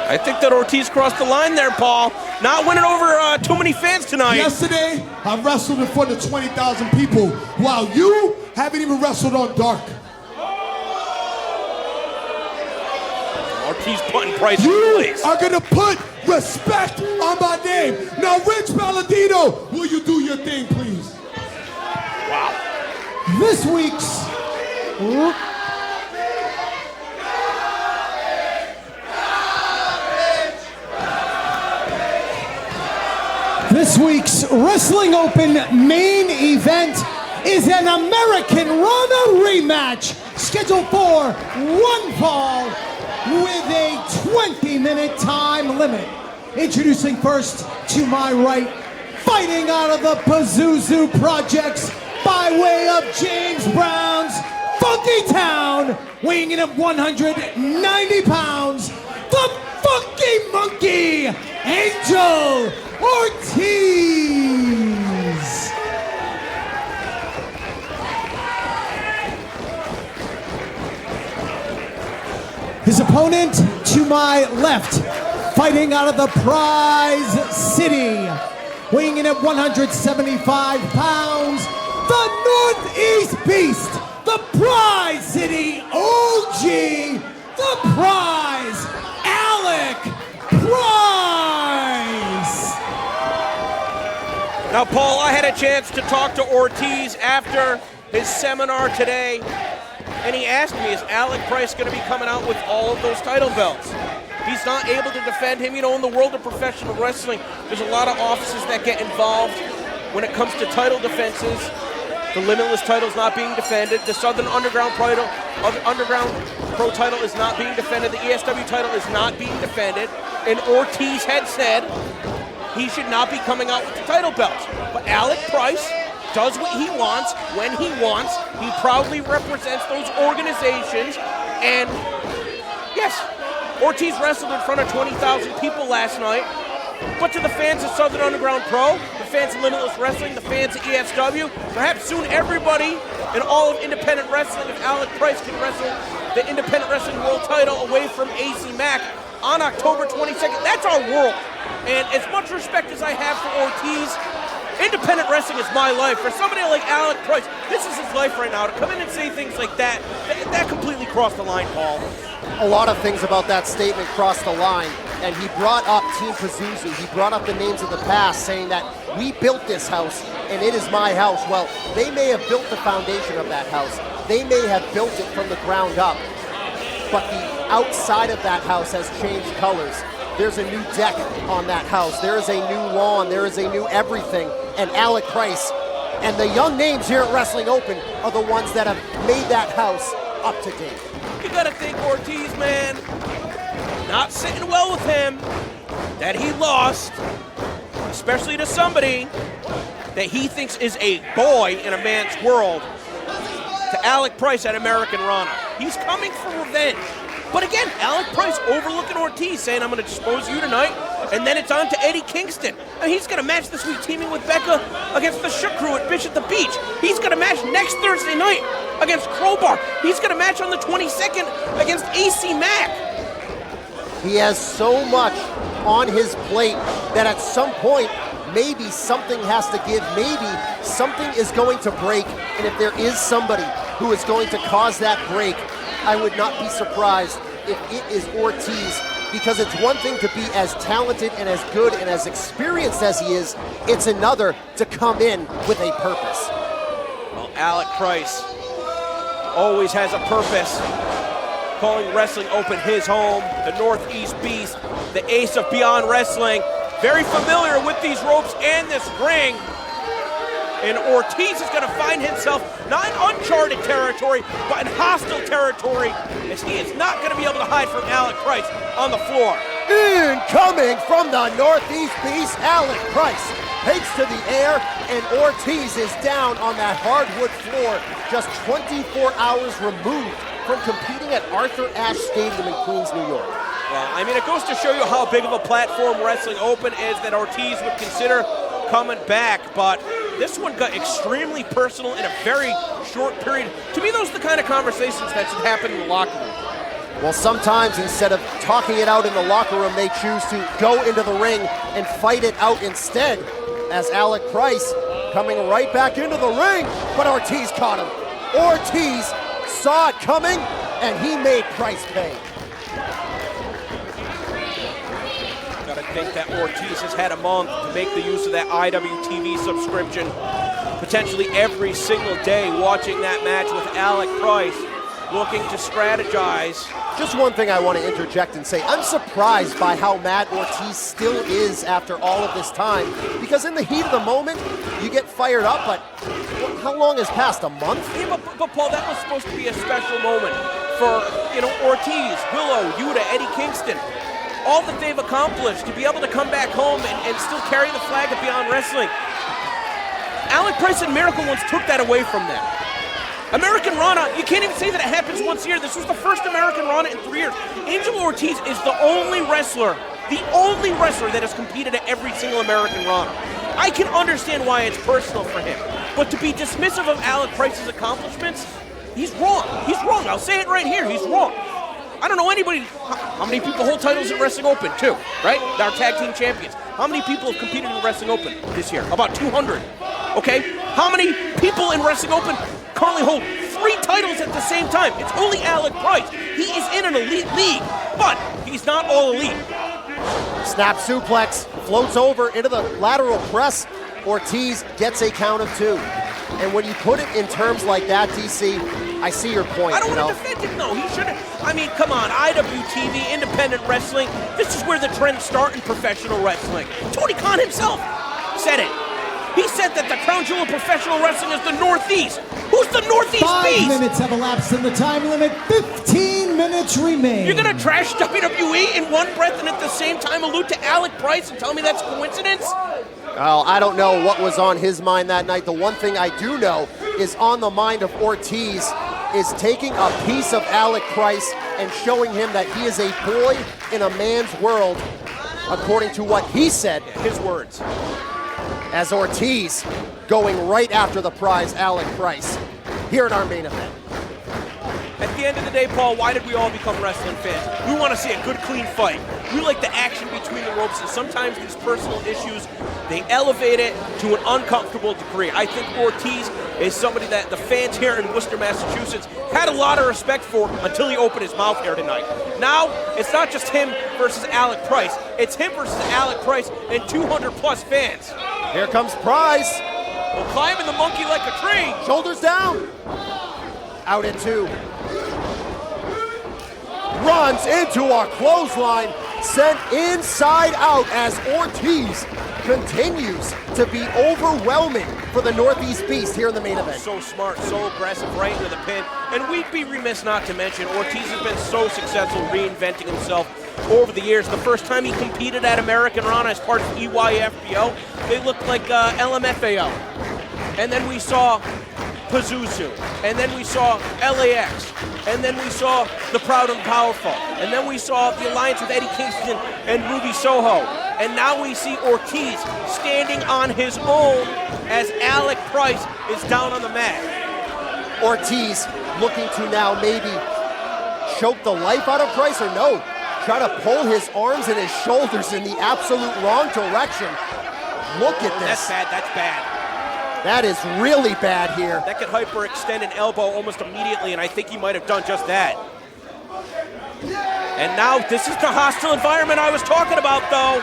I think that Ortiz crossed the line there, Paul. Not winning over too many fans tonight. Yesterday, I wrestled in front of 20,000 people, while you haven't even wrestled on dark. Ortiz putting Price in place. You are gonna put respect on my name. Now, Rich Palladino, will you do your thing, please? Wow. This week's Wrestling Open main event is an American Runner rematch scheduled for one fall with a 20-minute time limit. Introducing first to my right, fighting out of the Pazuzu Projects by way of James Brown's Funky Town, weighing in at 190 pounds, the Funky Monkey, Angel Ortiz. His opponent to my left, fighting out of the Prize City, weighing in at 175 pounds, the Northeast Beast, the Prize City OG, the Prize, Alec Price. Now, Paul, I had a chance to talk to Ortiz after his seminar today, and he asked me, is Alec Price going to be coming out with all of those title belts? He's not able to defend him. You know, in the world of professional wrestling, there's a lot of offices that get involved when it comes to title defenses. The Limitless title is not being defended. The Southern Underground Pro title is not being defended. The ESW title is not being defended. And Ortiz had said he should not be coming out with the title belts. But Alec Price does what he wants, when he wants. He proudly represents those organizations. And yes, Ortiz wrestled in front of 20,000 people last night. But to the fans of Southern Underground Pro, the fans of Limitless Wrestling, the fans of ESW, perhaps soon everybody in all of independent wrestling, if Alec Price can wrestle the independent wrestling world title away from AC Mack on October 22nd, that's our world. And as much respect as I have for Ortiz, independent wrestling is my life. For somebody like Alec Price, this is his life right now. To come in and say things like that, that completely crossed the line, Paul. A lot of things about that statement crossed the line, and he brought up Team Pazuzu. He brought up the names of the past, saying that we built this house, and it is my house. Well, they may have built the foundation of that house. They may have built it from the ground up, but the outside of that house has changed colors. There's a new deck on that house. There is a new lawn. There is a new everything. And Alec Price and the young names here at Wrestling Open are the ones that have made that house up to date. You gotta think Ortiz, man, not sitting well with him, that he lost, especially to somebody that he thinks is a boy in a man's world, to Alec Price at American Rana. He's coming for revenge. But again, Alec Price overlooking Ortiz, saying, I'm going to dispose of you tonight, and then it's on to Eddie Kingston. And he's got a match this week teaming with Becca against the Shook Crew at Bishop the Beach. He's got a match next Thursday night against Crowbar. He's got a match on the 22nd against AC Mack. He has so much on his plate that at some point, maybe something has to give. Maybe something is going to break. And if there is somebody who is going to cause that break, I would not be surprised if it is Ortiz, because it's one thing to be as talented and as good and as experienced as he is. It's another to come in with a purpose. Well, Alec Price always has a purpose, calling Wrestling Open his home, the Northeast Beast, the ace of Beyond Wrestling, very familiar with these ropes and this ring. And Ortiz is going to find himself not in uncharted territory, but in hostile territory, as he is not going to be able to hide from Alec Price on the floor. Incoming from the Northeast Beast, Alec Price takes to the air, and Ortiz is down on that hardwood floor, just 24 hours removed from competing at Arthur Ashe Stadium in Queens, New York. Well, I mean, it goes to show you how big of a platform Wrestling Open is that Ortiz would consider coming back, but this one got extremely personal in a very short period. To me, those are the kind of conversations that should happen in the locker room. Well, sometimes instead of talking it out in the locker room, they choose to go into the ring and fight it out instead, as Alec Price coming right back into the ring, but Ortiz caught him. Ortiz saw it coming, and he made Price pay. Gotta think that Ortiz has had a month to make the use of that IWTV subscription, potentially every single day watching that match with Alec Price, looking to strategize. Just one thing I want to interject and say, I'm surprised by how mad Ortiz still is after all of this time, because in the heat of the moment, you get fired up, but how long has passed, a month? Yeah, but Paul, that was supposed to be a special moment for, Ortiz, Willow, Yuta, Eddie Kingston, all that they've accomplished, to be able to come back home and still carry the flag of Beyond Wrestling. Alec Price and Miracle once took that away from them. American Rana, you can't even say that it happens once a year. This was the first American Rana in 3 years. Angel Ortiz is the only wrestler that has competed at every single American Rana. I can understand why it's personal for him, but to be dismissive of Alec Price's accomplishments, he's wrong. He's wrong. I'll say it right here. He's wrong. I don't know anybody. How many people hold titles at Wrestling Open? 2, right? Our tag team champions. How many people have competed in Wrestling Open this year? About 200. Okay? How many people in Wrestling Open currently hold 3 titles at the same time? It's only Alec Price. He is in an elite league, but he's not all elite. Snap suplex, floats over into the lateral press. Ortiz gets a count of 2. And when you put it in terms like that, DC, I see your point. I don't want to defend him, no. He shouldn't. I mean, come on, IWTV, independent wrestling. This is where the trends start in professional wrestling. Tony Khan himself said it. He said that the crown jewel of professional wrestling is the Northeast. Who's the Northeast 5 beast? minutes have elapsed in the time limit. 15 minutes remain. You're going to trash WWE in one breath and at the same time allude to Alec Price and tell me that's coincidence? Well, I don't know what was on his mind that night. The one thing I do know is on the mind of Ortiz is taking a piece of Alec Price and showing him that he is a boy in a man's world, according to what he said, His words. as Ortiz going right after the prize, Alec Price, here at our main event. At the end of the day, Paul, why did we all become wrestling fans? We want to see a good, clean fight. We like the action between the ropes, and sometimes these personal issues, they elevate it to an uncomfortable degree. I think Ortiz is somebody that the fans here in Worcester, Massachusetts had a lot of respect for until he opened his mouth here tonight. Now, it's not just him versus Alec Price. It's him versus Alec Price and 200-plus fans. Here comes Price. Well, climbing the monkey like a tree. Shoulders down. Out at 2. Runs into our clothesline, sent inside out as Ortiz continues to be overwhelming for the Northeast Beast here in the main event. So smart, so aggressive, right into the pin. And we'd be remiss not to mention Ortiz has been so successful reinventing himself over the years. The first time he competed at American Rana as part of EYFBO, they looked like LMFAO. And then we saw Pazuzu, and then we saw LAX, and then we saw the Proud and Powerful, and then we saw the alliance with Eddie Kingston and Ruby Soho, and now we see Ortiz standing on his own as Alec Price is down on the mat. Ortiz looking to now maybe choke the life out of Price, or no, try to pull his arms and his shoulders in the absolute wrong direction. Look at this. That's bad, that's bad. That is really bad here. That could hyperextend an elbow almost immediately, and I think he might have done just that. And now this is the hostile environment I was talking about, though.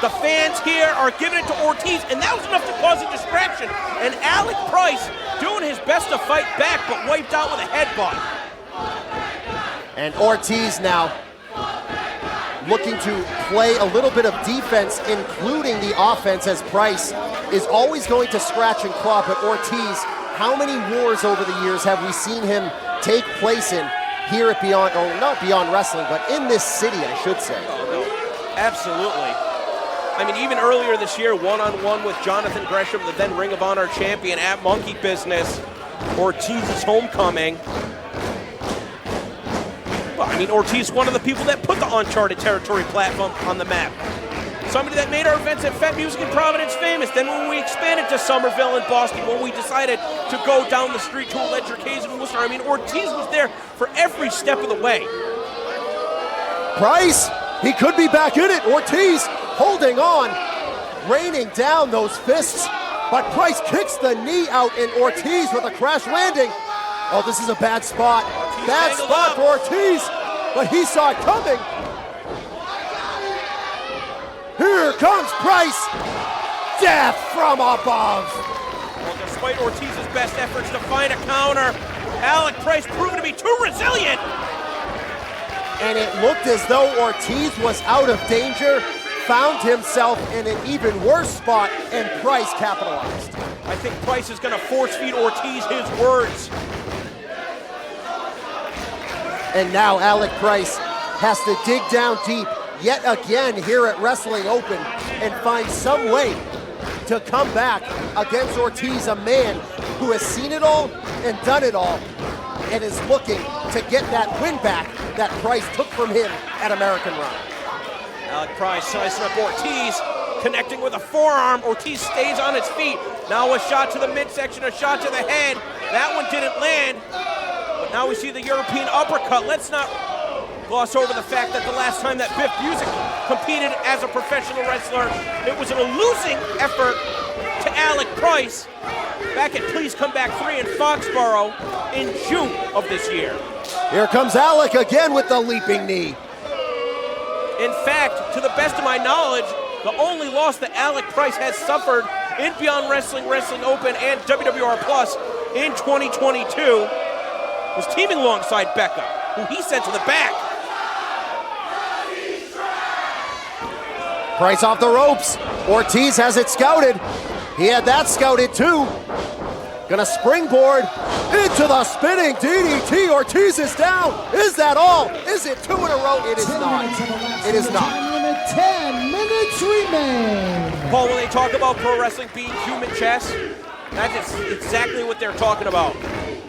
The fans here are giving it to Ortiz, and that was enough to cause a distraction. And Alec Price doing his best to fight back, but wiped out with a headbutt. And Ortiz now looking to play a little bit of defense, including the offense, as Price is always going to scratch and claw. But Ortiz, how many wars over the years have we seen him take place in here at Beyond, or not Beyond Wrestling, but in this city, I should say? Oh, no. Absolutely. I mean, even earlier this year, one-on-one with Jonathan Gresham, the then Ring of Honor champion at Monkey Business, Ortiz's homecoming. Well, I mean, Ortiz, one of the people that put the Uncharted Territory platform on the map. Somebody that made our events at Fat Music in Providence famous. Then when we expanded to Somerville and Boston, when we decided to go down the street to Electric Haze in Worcester, I mean, Ortiz was there for every step of the way. Price, he could be back in it. Ortiz holding on, raining down those fists. But Price kicks the knee out, and Ortiz with a crash landing. Oh, this is a bad spot. Bad spot for Ortiz, but he saw it coming. Here comes Price. Death from above. Well, despite Ortiz's best efforts to find a counter, Alec Price proved to be too resilient. And it looked as though Ortiz was out of danger, found himself in an even worse spot, and Price capitalized. I think Price is going to force feed Ortiz his words. And now Alec Price has to dig down deep yet again here at Wrestling Open and find some way to come back against Ortiz, a man who has seen it all and done it all and is looking to get that win back that Price took from him at American Run. Alec Price sizing up Ortiz, connecting with a forearm. Ortiz stays on his feet. Now a shot to the midsection, a shot to the head. That one didn't land, but now we see the European uppercut. Let's not gloss over the fact that the last time that Biff Busick competed as a professional wrestler, it was a losing effort to Alec Price back at Please Come Back 3 in Foxborough in June of this year. Here comes Alec again with the leaping knee. In fact, to the best of my knowledge, the only loss that Alec Price has suffered in Beyond Wrestling, Wrestling Open, and WWR Plus in 2022 was teaming alongside Becca, who he sent to the back. Price off the ropes. Ortiz has it scouted. He had that scouted too. Gonna springboard into the spinning DDT. Ortiz is down. Is that all? Is it two in a row? It is not. It is not. 10 minutes remain. Paul, when they talk about pro wrestling being human chess, that's exactly what they're talking about.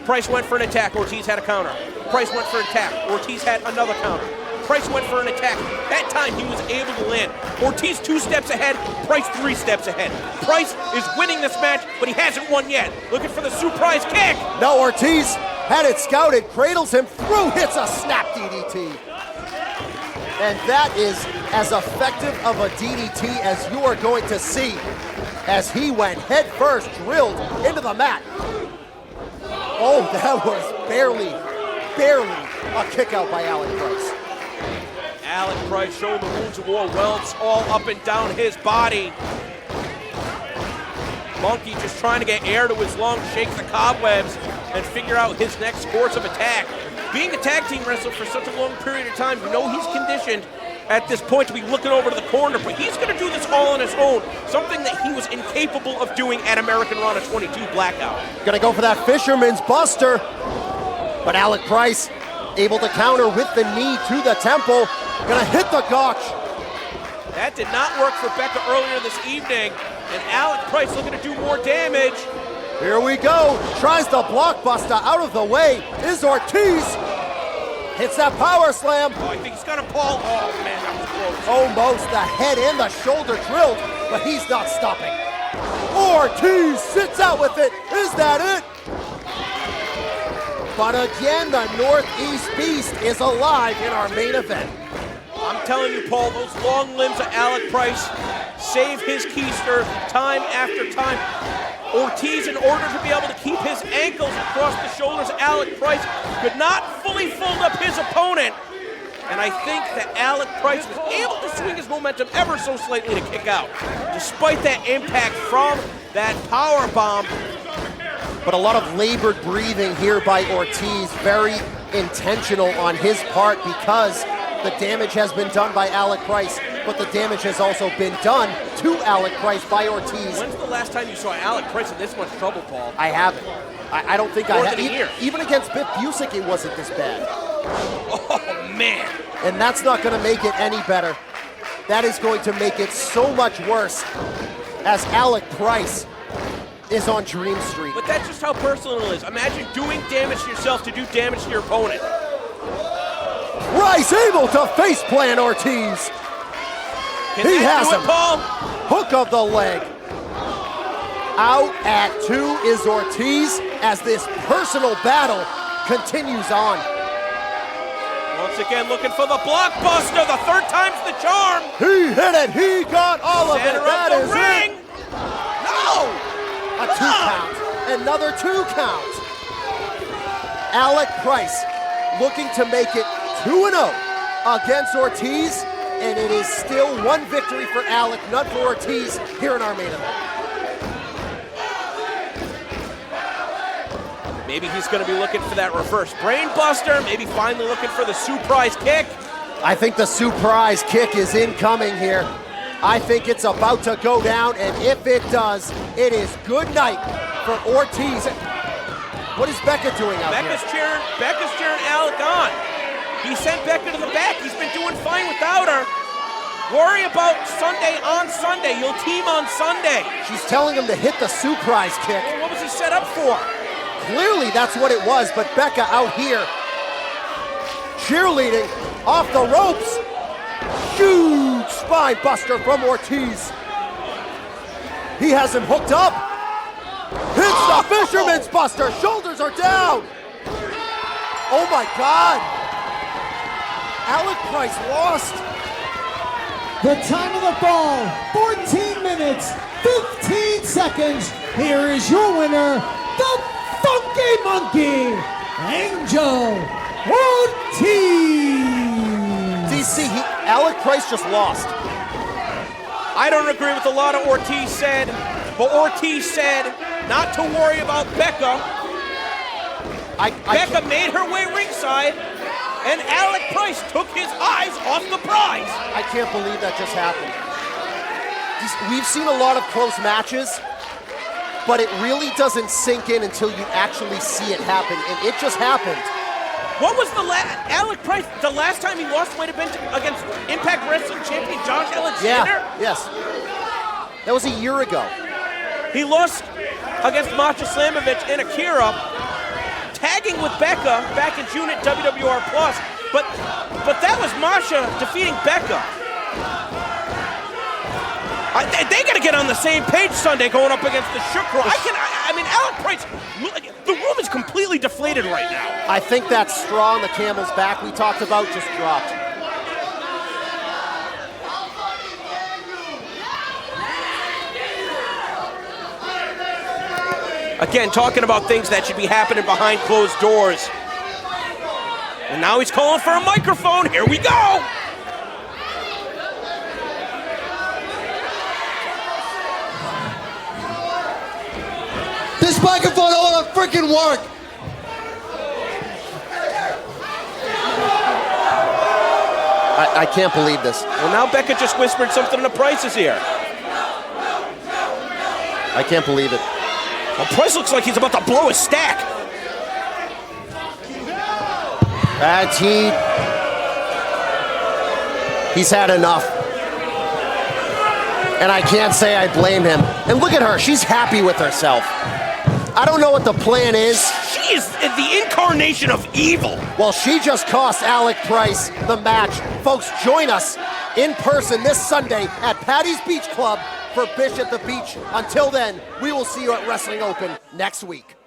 Price went for an attack. Ortiz had a counter. Price went for an attack. Ortiz had another counter. Price went for an attack. That time he was able to land. Ortiz 2 steps ahead, Price 3 steps ahead. Price is winning this match, but he hasn't won yet. Looking for the surprise kick. No, Ortiz had it scouted, cradles him through, hits a snap DDT. And that is as effective of a DDT as you are going to see as he went head first, drilled into the mat. Oh, that was barely a kick out by Alec Price. Alec Price showing the wounds of war welts all up and down his body. Monkey just trying to get air to his lungs, shake the cobwebs, and figure out his next course of attack. Being a tag team wrestler for such a long period of time, you know he's conditioned at this point to be looking over to the corner, but he's going to do this all on his own, something that he was incapable of doing at American Run 22 Blackout. Gonna go for that Fisherman's Buster, but Alec Price able to counter with the knee to the temple. Gonna hit the gotch. That did not work for Becca earlier this evening, and Alec Price looking to do more damage. Here we go. Tries the blockbuster out of the way. Is Ortiz. Hits that power slam. Oh, I think he's gonna pull. Oh man, that was close. Almost the head and the shoulder drilled, but he's not stopping. Ortiz sits out with it. Is that it? But again, the Northeast Beast is alive in our main event. I'm telling you, Paul, those long limbs of Alec Price save his keister time after time. Ortiz, in order to be able to keep his ankles across the shoulders of Alec Price, could not fully fold up his opponent. And I think that Alec Price was able to swing his momentum ever so slightly to kick out, despite that impact from that power bomb. But a lot of labored breathing here by Ortiz, very intentional on his part because the damage has been done by Alec Price, but the damage has also been done to Alec Price by Ortiz. When's the last time you saw Alec Price in this much trouble, Paul? I haven't. I don't think More I have. than a year. Even against Biff Busick, it wasn't this bad. Oh, man. And that's not going to make it any better. That is going to make it so much worse as Alec Price is on Dream Street. But that's just how personal it is. Imagine doing damage to yourself to do damage to your opponent. Price able to face plant Ortiz. He has him. Paul. Hook of the leg. Out at 2 is Ortiz as this personal battle continues on. Once again, looking for the blockbuster. The third time's the charm. He hit it. He got all of it. Center That of the is ring. it. No! A 2 count. Another 2 count. Alec Price looking to make it 2-0 against Ortiz, and it is still 1 victory for Alec, none for Ortiz here in our main event. Maybe he's going to be looking for that reverse brain buster. Maybe finally looking for the surprise kick. I think the surprise kick is incoming here. I think it's about to go down, and if it does, it is good night for Ortiz. What is Becca doing out here? Becca's cheering Alec on. He sent Becca to the back. He's been doing fine without her. Worry about Sunday on Sunday. You'll team on Sunday. She's telling him to hit the surprise kick. Well, what was he set up for? Clearly that's what it was, but Becca out here cheerleading off the ropes. Huge spine buster from Ortiz. He has him hooked up. Hits the fisherman's buster. Shoulders are down. Oh my God. Alec Price lost. The time of the fall, 14 minutes, 15 seconds. Here is your winner, the Funky Monkey, Angel Ortiz. DC, Alec Price just lost. I don't agree with a lot of Ortiz said, but Ortiz said not to worry about Becca. Becca made her way ringside, and Alec Price took his eyes off the prize. I can't believe that just happened. We've seen a lot of close matches, but it really doesn't sink in until you actually see it happen, and it just happened. What was Alec Price, the last time he lost might have been against Impact Wrestling champion Josh Alexander? Yeah, yes. That was a year ago. He lost against Masha Slamovich and Akira, tagging with Becca back in June at WWR Plus, but that was Masha defeating Becca. They got to get on the same page Sunday going up against the Shukra. I mean, Alec Price, the room is completely deflated right now. I think that straw on the camel's back we talked about just dropped. Again, talking about things that should be happening behind closed doors. And now he's calling for a microphone. Here we go. This microphone ought to freaking work. I can't believe this. Well, now Becca just whispered something in the Price's ear. I can't believe it. Well, Price looks like he's about to blow his stack. He's had enough. And I can't say I blame him. And look at her, she's happy with herself. I don't know what the plan is. She is the incarnation of evil. Well, she just cost Alec Price the match. Folks, join us in person this Sunday at Patty's Beach Club for Bish at the Beach. Until then, we will see you at Wrestling Open next week.